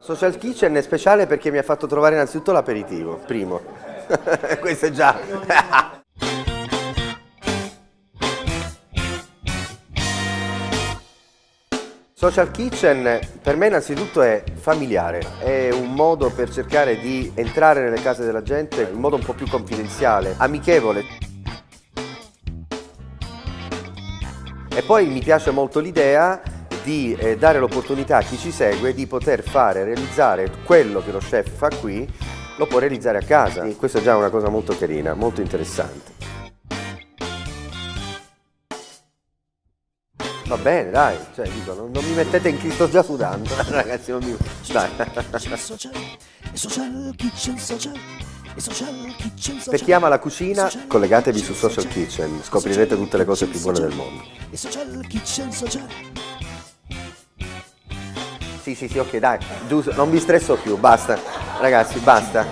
Social Kitchen è speciale perché mi ha fatto trovare innanzitutto l'aperitivo, primo. Questo è già... Social Kitchen per me innanzitutto è familiare, è un modo per cercare di entrare nelle case della gente in modo un po' più confidenziale, amichevole. E poi mi piace molto l'idea di dare l'opportunità a chi ci segue di poter realizzare quello che lo chef fa qui, lo può realizzare a casa. E questa è già una cosa molto carina, molto interessante. Va bene, dai, cioè, dico, non mi mettete in crisi, sto già sudando, ragazzi, non mi... Dai. Per chi ama la cucina, collegatevi su Social Kitchen, scoprirete tutte le cose più buone del mondo. Sì, ok, dai, giusto, non vi stresso più, basta, ragazzi, basta.